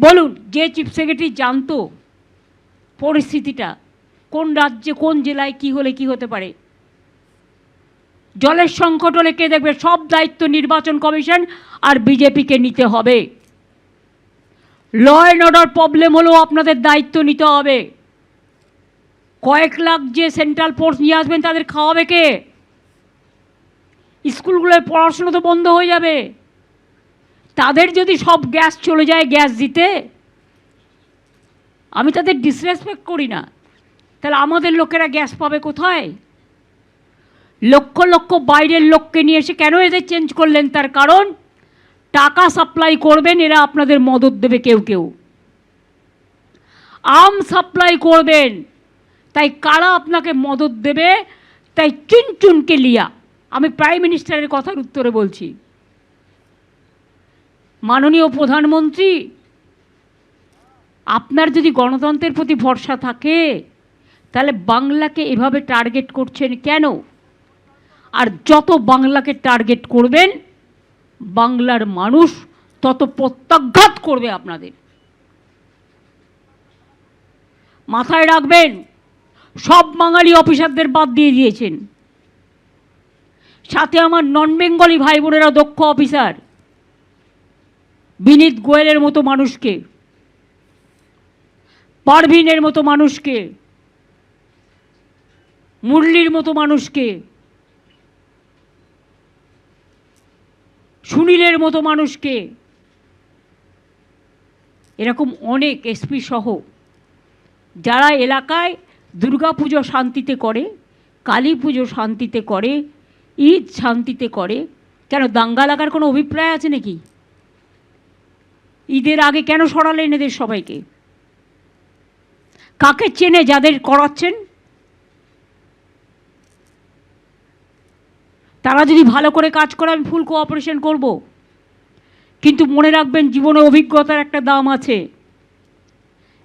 বলুন, যে chief secretary জানতো পরিস্থিতিটা কোন রাজ্যে কোন জেলায় কি হলে কি হতে পারে, জলের সংকট হলে কে দেখবে? সব দায়িত্ব নির্বাচন কমিশন আর বিজেপিকে নিতে হবে। ল অ্যান্ড অর্ডার প্রবলেম হলেও আপনাদের দায়িত্ব নিতে হবে। কয়েক লাখ যে সেন্ট্রাল ফোর্স নিয়ে আসবেন তাদের খাওয়াবে কে? স্কুলগুলোর পড়াশোনা তো বন্ধ হয়ে যাবে। তাদের যদি সব গ্যাস চলে যায় গ্যাস দিতে, আমি তাদের ডিসরেসপেক্ট করি না, তাহলে আমাদের লোকেরা গ্যাস পাবে কোথায়? লক্ষ লক্ষ বাইরের লোককে নিয়ে এসে কেন এদের চেঞ্জ করলেন? তার কারণ টাকা সাপ্লাই করবেন এরা, আপনাদের মদত দেবে কেউ কেউ, আম সাপ্লাই করবেন, তাই কারা আপনাকে মদত দেবে? তাই চুনচুনকে লিয়া, আমি প্রাইম মিনিস্টারের কথার উত্তরে বলছি, মাননীয় প্রধানমন্ত্রী, আপনার যদি গণতন্ত্রের প্রতি ভরসা থাকে তাহলে বাংলাকে এভাবে টার্গেট করছেন কেন? আর যত বাংলাকে টার্গেট করবেন বাংলার মানুষ তত প্রত্যাঘাত করবে আপনাদের। মাথায় রাখবেন, সব বাঙালি অফিসারদের বাদ দিয়ে দিয়েছেন, সাথে আমার নন বেঙ্গলি ভাই বোনেরা দক্ষ অফিসার, বিনীত গোয়েলের মতো মানুষকে, পারভিনের মতো মানুষকে, মুরলির মতো মানুষকে, সুনীলের মতো মানুষকে, এরকম অনেক এসপি সহ যারা এলাকায় দুর্গাপুজো শান্তিতে করে, কালী পুজো শান্তিতে করে, ঈদ শান্তিতে করে। কেন দাঙ্গা লাগার কোনো অভিপ্রায় আছে নাকি? ঈদের আগে কেন সরালেন এদের সবাইকে? কাকে চেনে যাদের করাচ্ছেন? তারা যদি ভালো করে কাজ করে আমি ফুল কোঅপারেশন করব, কিন্তু মনে রাখবেন জীবনে অভিজ্ঞতার একটা দাম আছে।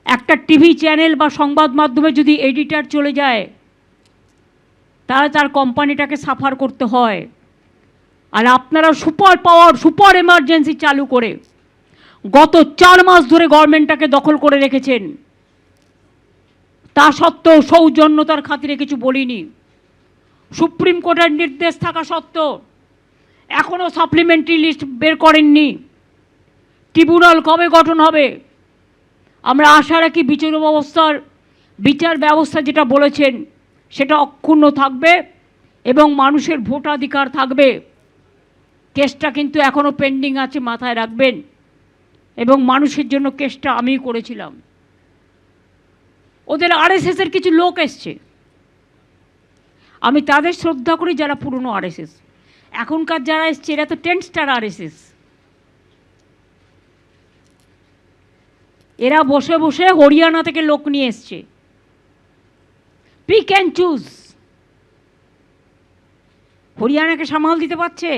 একটা টিভি চ্যানেল বা সংবাদ মাধ্যমে যদি এডিটর চলে যায় তাহলে তার কোম্পানিটাকে সাফার করতে হয়। আর আপনারা সুপার পাওয়ার, সুপার এমার্জেন্সি চালু করে গত 4 মাস ধরে গভর্নমেন্টটাকে দখল করে রেখেছেন। তা সত্ত্বেও সৌজন্যতার খাতিরে কিছু বলিনি। সুপ্রিম কোর্টের নির্দেশ থাকা সত্ত্বেও এখনও সাপ্লিমেন্টারি লিস্ট বের করেননি। ট্রিব্যুনাল কবে গঠন হবে? আমরা আশা রাখি বিচার ব্যবস্থা যেটা বলেছেন সেটা অক্ষুণ্ণ থাকবে এবং মানুষের ভোটাধিকার থাকবে। কেসটা কিন্তু এখনও পেন্ডিং আছে, মাথায় রাখবেন। এবং মানুষের জন্য কেসটা আমিই করেছিলাম। ওদের আরএসএসের কিছু লোক এসছে, আমি তাদের শ্রদ্ধা করি যারা পুরনো আরএসএস। এখনকার যারা এসছে এরা তো 10 স্টার আরএসএস। এরা বসে বসে হরিয়ানা থেকে লোক নিয়ে এসছে, পিক অ্যান্ড চুজ। হরিয়ানাকে সামাল দিতে পারছে?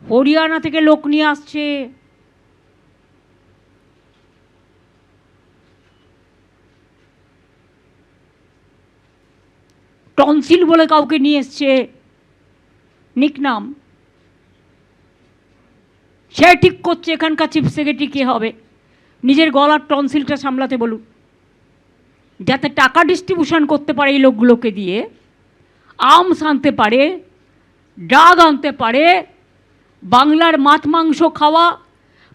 হরিয়ানা থেকে লোক নিয়ে আসছে। টনসিল বলে কাউকে নিয়ে এসছে, নিকনাম। সে ঠিক করছে এখানকার চিফ সেক্রেটারি কে হবে। নিজের গলার টনসিলটা সামলাতে বলুন, যাতে টাকা ডিস্ট্রিবিউশন করতে পারে এই লোকগুলোকে দিয়ে, আর্মস আনতে পারে, ড্রাগ আনতে পারে, বাংলার মাছ মাংস খাওয়া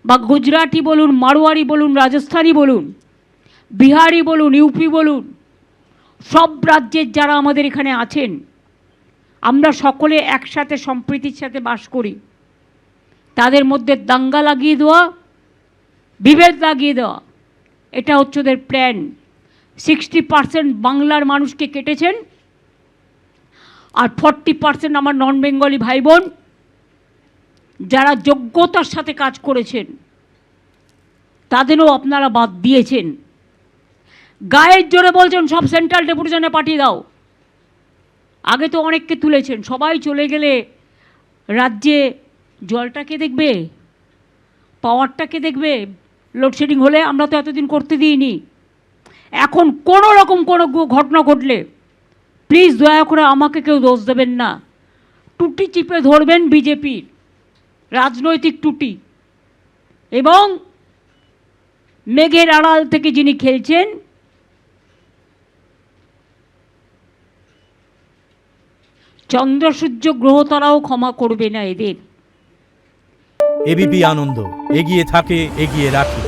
বা গুজরাটি বলুন, মারোয়ারি বলুন, রাজস্থানি বলুন, বিহারি বলুন, ইউপি বলুন, সব রাজ্যের যারা আমাদের এখানে আছেন আমরা সকলে একসাথে সম্প্রীতির সাথে বাস করি। তাদের মধ্যে দাঙ্গা লাগিয়ে দেওয়া, বিভেদ লাগিয়ে দেওয়া, এটা হচ্ছে ওদের প্ল্যান। 60% বাংলার মানুষকে কেটেছেন, আর 40% আমার নন বেঙ্গলি ভাই বোন যারা যোগ্যতার সাথে কাজ করেছেন তাদেরও আপনারা বাদ দিয়েছেন। গায়ের জোরে বলছেন সব সেন্ট্রাল ডেপুটেশনে পাঠিয়ে দাও। আগে তো অনেককে তুলেছেন, সবাই চলে গেলে রাজ্যে জলটাকে দেখবে, পাওয়ারটাকে দেখবে। লোডশেডিং হলে আমরা তো এতদিন করতে দিইনি। এখন কোনো রকম কোনো ঘটনা ঘটলে প্লিজ দয়া করে আমাকে কেউ দোষ দেবেন না। টুটি চিপে ধরবেন বিজেপির রাজনৈতিক টুটি, এবং মেঘের আড়াল থেকে যিনি খেলছেন, চন্দ্র সূর্য গ্রহতারাও ক্ষমা করবে না এদের। এবিপি আনন্দ, এগিয়ে থাকে, এগিয়ে রাখে।